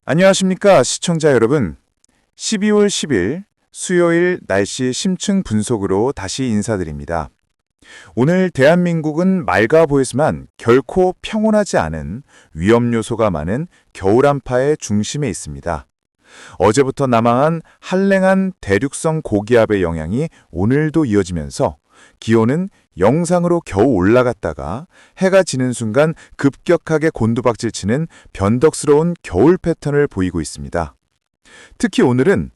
안녕하십니까 시청자 여러분. 12월 10일 수요일 날씨 심층 분석으로 다시 인사드립니다. 오늘 대한민국은 맑아 보이지만 결코 평온하지 않은 위험 요소가 많은 겨울 한파의 중심에 있습니다. 어제부터 남하한 한랭한 대륙성 고기압의 영향이 오늘도 이어지면서 기온은 영상으로 겨우 올라갔다가 해가 지는 순간 급격하게 곤두박질치는 변덕스러운 겨울 패턴을 보이고 있습니다. 특히 오늘은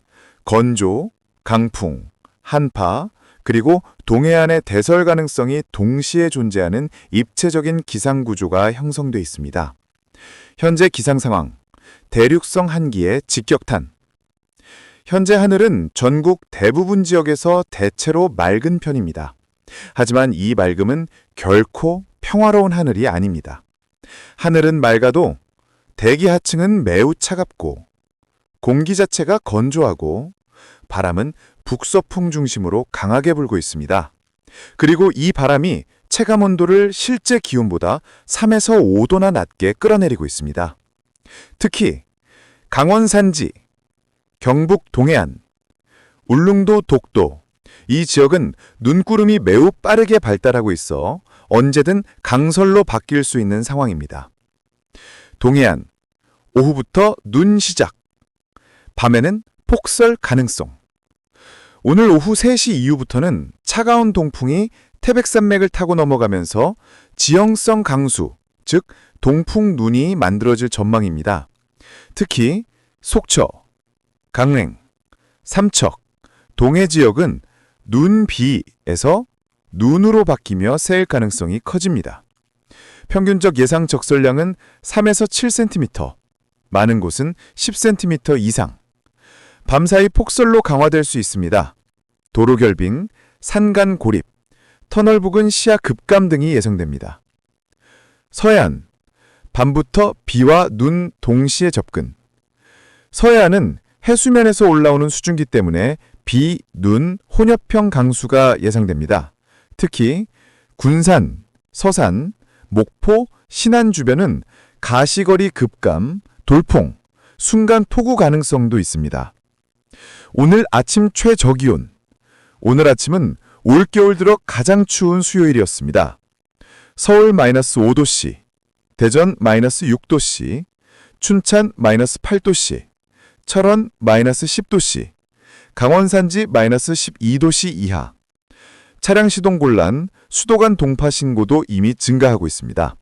건조, 강풍, 한파, 그리고 동해안의 대설 가능성이 동시에 존재하는 입체적인 기상구조가 형성돼 있습니다. 현재 기상 상황, 대륙성 한기의 직격탄. 현재 하늘은 전국 대부분 지역에서 대체로 맑은 편입니다. 하지만 이 맑음은 결코 평화로운 하늘이 아닙니다. 하늘은 맑아도 대기 하층은 매우 차갑고 공기 자체가 건조하고 바람은 북서풍 중심으로 강하게 불고 있습니다. 그리고 이 바람이 체감 온도를 실제 기온보다 3에서 5도나 낮게 끌어내리고 있습니다. 특히 강원 산지, 경북 동해안, 울릉도 독도, 이 지역은 눈구름이 매우 빠르게 발달하고 있어 언제든 강설로 바뀔 수 있는 상황입니다. 동해안, 오후부터 눈 시작, 밤에는 폭설 가능성. 오늘 오후 3시 이후부터는 차가운 동풍이 태백산맥을 타고 넘어가면서 지형성 강수, 즉 동풍 눈이 만들어질 전망입니다. 특히 속초, 강릉, 삼척, 동해 지역은 눈비에서 눈으로 바뀌며 새일 가능성이 커집니다. 평균적 예상 적설량은 3에서 7cm, 많은 곳은 10cm 이상. 밤사이 폭설로 강화될 수 있습니다. 도로 결빙, 산간 고립, 터널 부근 시야 급감 등이 예상됩니다. 서해안, 밤부터 비와 눈 동시에 접근. 서해안은 해수면에서 올라오는 수증기 때문에 비, 눈, 혼협형 강수가 예상됩니다. 특히 군산, 서산, 목포, 신안 주변은 가시거리 급감, 돌풍, 순간 폭우 가능성도 있습니다. 오늘 아침 최저기온. 오늘 아침은 올겨울 들어 가장 추운 수요일이었습니다. 서울 -5도씨, 대전 -6도씨, 춘천 -8도씨, 철원 -10도씨, 강원 산지 -12도씨 이하. 차량 시동 곤란, 수도 간 동파 신고도 이미 증가하고 있습니다.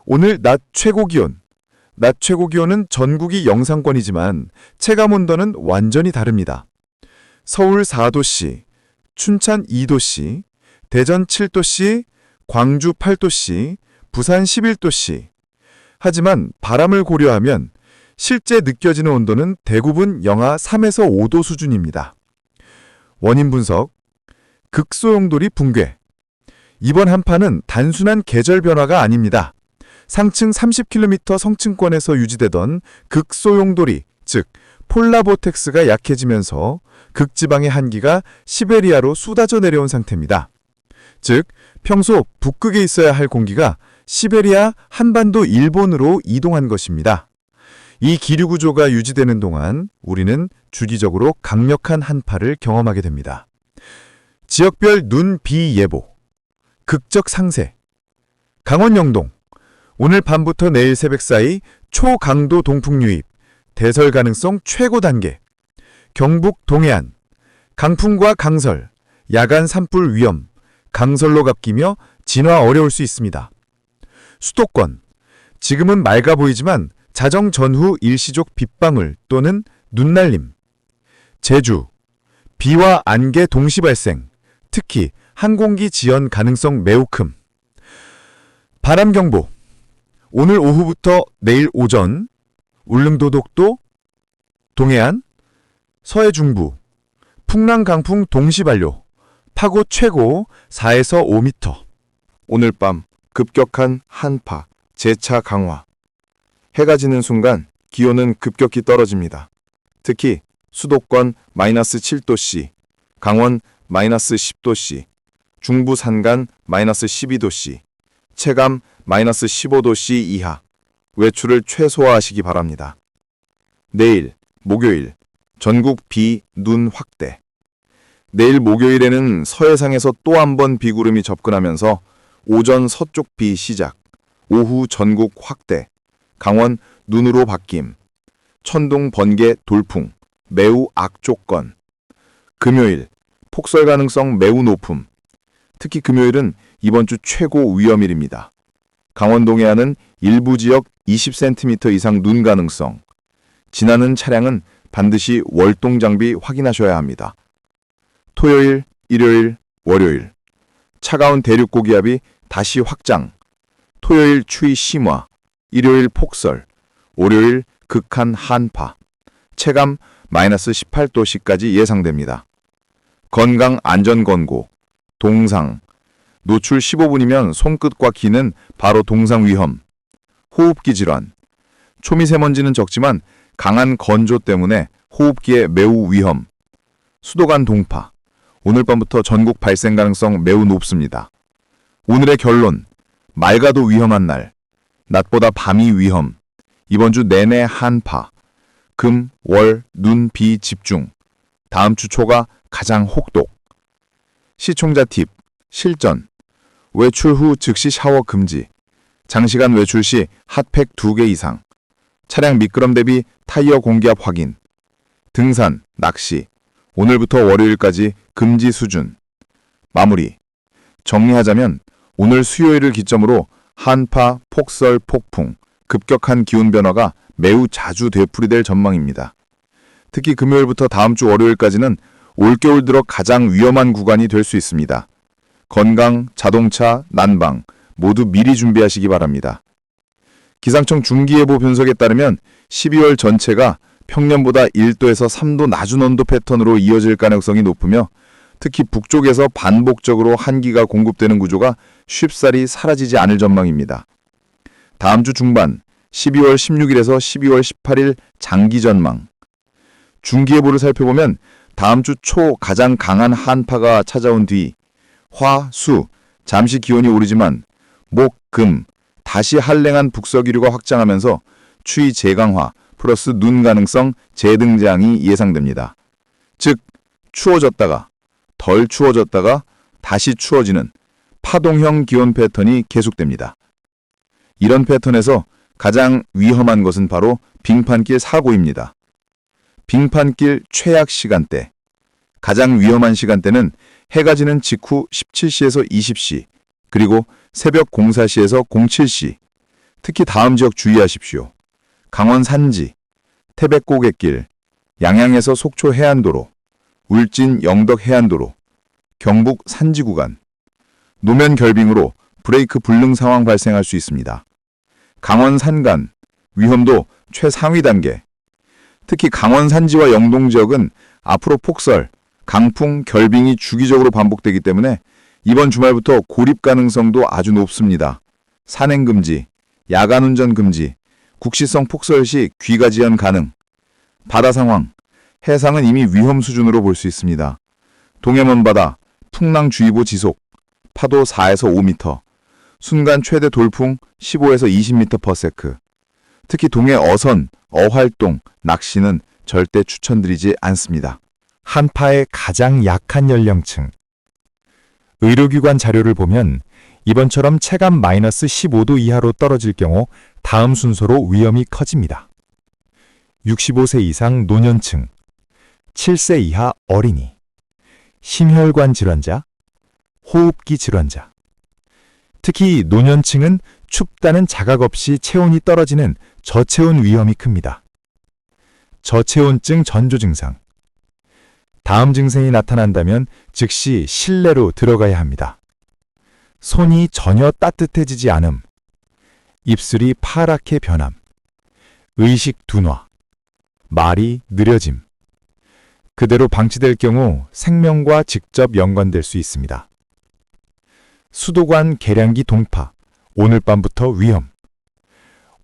오늘 낮 최고 기온. 낮 최고 기온은 전국이 영상권이지만 체감 온도는 완전히 다릅니다. 서울 4도씨, 춘천 2도씨, 대전 7도씨, 광주 8도씨, 부산 11도씨. 하지만 바람을 고려하면 실제 느껴지는 온도는 대부분 영하 3에서 5도 수준입니다. 원인 분석, 극소용돌이 붕괴. 이번 한파는 단순한 계절 변화가 아닙니다. 상층 30km 성층권에서 유지되던 극소용돌이, 즉 폴라보텍스가 약해지면서 극지방의 한기가 시베리아로 쏟아져 내려온 상태입니다. 즉 평소 북극에 있어야 할 공기가 시베리아, 한반도, 일본으로 이동한 것입니다. 이 기류 구조가 유지되는 동안 우리는 주기적으로 강력한 한파를 경험하게 됩니다. 지역별 눈, 비 예보. 극적 상세. 강원 영동. 오늘 밤부터 내일 새벽 사이 초강도 동풍 유입, 대설 가능성 최고 단계. 경북 동해안. 강풍과 강설, 야간 산불 위험, 강설로 갚기며 진화 어려울 수 있습니다. 수도권. 지금은 맑아 보이지만 자정 전후 일시적 빗방울 또는 눈날림. 제주. 비와 안개 동시 발생, 특히 항공기 지연 가능성 매우 큼. 바람경보. 오늘 오후부터 내일 오전, 울릉도 독도, 동해안, 서해 중부, 풍랑 강풍 동시 발효, 파고 최고 4에서 5m. 오늘 밤 급격한 한파, 재차 강화. 해가 지는 순간 기온은 급격히 떨어집니다. 특히 수도권 -7도씨, 강원 -10도씨, 중부 산간 -12도씨, 체감 -15도씨 이하, 외출을 최소화하시기 바랍니다. 내일, 목요일, 전국 비, 눈 확대. 내일 목요일에는 서해상에서 또 한 번 비구름이 접근하면서 오전 서쪽 비 시작, 오후 전국 확대, 강원 눈으로 바뀜, 천둥, 번개, 돌풍, 매우 악조건. 금요일, 폭설 가능성 매우 높음. 특히 금요일은 이번 주 최고 위험일입니다. 강원 동해안은 일부 지역 20cm 이상 눈 가능성. 지나는 차량은 반드시 월동 장비 확인하셔야 합니다. 토요일, 일요일, 월요일. 차가운 대륙 고기압이 다시 확장. 토요일 추위 심화, 일요일 폭설, 월요일 극한 한파. 체감 마이너스 18도씨까지 예상됩니다. 건강 안전 권고. 동상. 노출 15분이면 손끝과 귀는 바로 동상 위험. 호흡기 질환. 초미세먼지는 적지만 강한 건조 때문에 호흡기에 매우 위험. 수도관 동파. 오늘 밤부터 전국 발생 가능성 매우 높습니다. 오늘의 결론. 맑아도 위험한 날. 낮보다 밤이 위험. 이번 주 내내 한파. 금, 월, 눈, 비 집중. 다음 주 초가 가장 혹독. 시청자 팁. 실전. 외출 후 즉시 샤워 금지. 장시간 외출 시 핫팩 2개 이상. 차량 미끄럼 대비 타이어 공기압 확인. 등산, 낚시. 오늘부터 월요일까지 금지 수준. 마무리. 정리하자면 오늘 수요일을 기점으로 한파, 폭설, 폭풍, 급격한 기온 변화가 매우 자주 되풀이될 전망입니다. 특히 금요일부터 다음 주 월요일까지는 올겨울 들어 가장 위험한 구간이 될 수 있습니다. 건강, 자동차, 난방 모두 미리 준비하시기 바랍니다. 기상청 중기예보 분석에 따르면 12월 전체가 평년보다 1도에서 3도 낮은 온도 패턴으로 이어질 가능성이 높으며 특히 북쪽에서 반복적으로 한기가 공급되는 구조가 쉽사리 사라지지 않을 전망입니다. 다음 주 중반 12월 16일에서 12월 18일 장기 전망. 중기예보를 살펴보면 다음 주 초 가장 강한 한파가 찾아온 뒤 화, 수, 잠시 기온이 오르지만 목, 금, 다시 한랭한 북서기류가 확장하면서 추위 재강화 플러스 눈 가능성 재등장이 예상됩니다. 즉, 추워졌다가 덜 추워졌다가 다시 추워지는 파동형 기온 패턴이 계속됩니다. 이런 패턴에서 가장 위험한 것은 바로 빙판길 사고입니다. 빙판길 최악 시간대. 가장 위험한 시간대는 해가 지는 직후 17시에서 20시, 그리고 새벽 04시에서 07시. 특히 다음 지역 주의하십시오. 강원 산지, 태백고갯길, 양양에서 속초 해안도로, 울진 영덕 해안도로, 경북 산지 구간. 노면 결빙으로 브레이크 불능 상황 발생할 수 있습니다. 강원 산간, 위험도 최상위 단계. 특히 강원 산지와 영동 지역은 앞으로 폭설, 강풍, 결빙이 주기적으로 반복되기 때문에 이번 주말부터 고립 가능성도 아주 높습니다. 산행 금지, 야간 운전 금지, 국시성 폭설 시 귀가 지연 가능. 바다 상황, 해상은 이미 위험 수준으로 볼 수 있습니다. 동해먼 바다, 풍랑주의보 지속, 파도 4에서 5m, 순간 최대 돌풍 15에서 20m/s. 특히 동해 어선, 어활동, 낚시는 절대 추천드리지 않습니다. 한파의 가장 약한 연령층. 의료기관 자료를 보면 이번처럼 체감 마이너스 15도 이하로 떨어질 경우 다음 순서로 위험이 커집니다. 65세 이상 노년층, 7세 이하 어린이, 심혈관 질환자, 호흡기 질환자. 특히 노년층은 춥다는 자각 없이 체온이 떨어지는 저체온 위험이 큽니다. 저체온증 전조 증상. 다음 증상이 나타난다면 즉시 실내로 들어가야 합니다. 손이 전혀 따뜻해지지 않음, 입술이 파랗게 변함, 의식 둔화, 말이 느려짐. 그대로 방치될 경우 생명과 직접 연관될 수 있습니다. 수도관 계량기 동파, 오늘 밤부터 위험.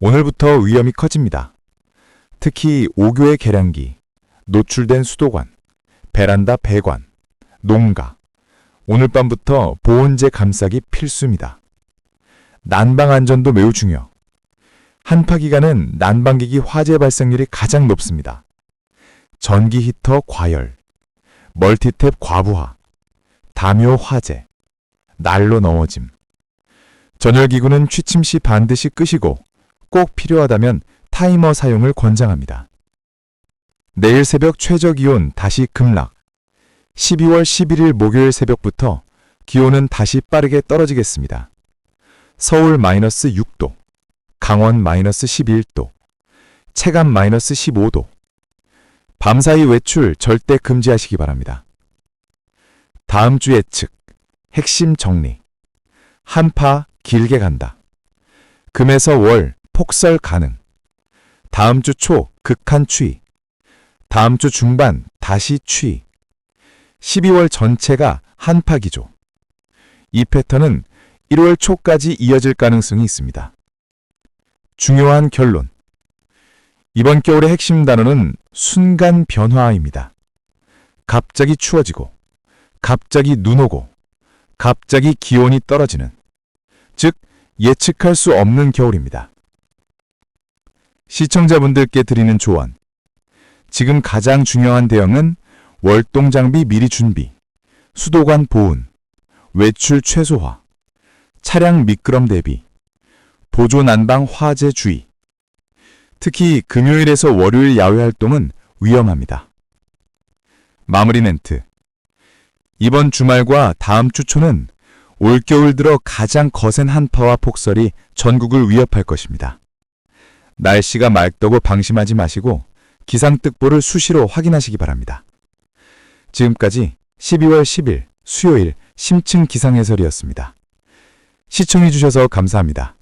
오늘부터 위험이 커집니다. 특히 5교의 계량기, 노출된 수도관, 베란다 배관, 농가. 오늘 밤부터 보온재 감싸기 필수입니다. 난방 안전도 매우 중요. 한파 기간은 난방기기 화재 발생률이 가장 높습니다. 전기 히터 과열, 멀티탭 과부하, 담요 화재, 난로 넘어짐. 전열기구는 취침 시 반드시 끄시고 꼭 필요하다면 타이머 사용을 권장합니다. 내일 새벽 최저기온 다시 급락. 12월 11일 목요일 새벽부터 기온은 다시 빠르게 떨어지겠습니다. 서울 마이너스 6도, 강원 마이너스 11도, 체감 마이너스 15도. 밤사이 외출 절대 금지하시기 바랍니다. 다음 주 예측, 핵심 정리. 한파 길게 간다. 금에서 월 폭설 가능. 다음 주 초 극한 추위. 다음 주 중반 다시 추위. 12월 전체가 한파 기조. 이 패턴은 1월 초까지 이어질 가능성이 있습니다. 중요한 결론. 이번 겨울의 핵심 단어는 순간 변화입니다. 갑자기 추워지고, 갑자기 눈 오고, 갑자기 기온이 떨어지는, 즉 예측할 수 없는 겨울입니다. 시청자분들께 드리는 조언. 지금 가장 중요한 대응은 월동 장비 미리 준비, 수도관 보온, 외출 최소화, 차량 미끄럼 대비, 보조 난방 화재 주의. 특히 금요일에서 월요일 야외 활동은 위험합니다. 마무리 멘트. 이번 주말과 다음 주 초는 올겨울 들어 가장 거센 한파와 폭설이 전국을 위협할 것입니다. 날씨가 맑다고 방심하지 마시고 기상특보를 수시로 확인하시기 바랍니다. 지금까지 12월 10일 수요일 심층 기상해설이었습니다. 시청해주셔서 감사합니다.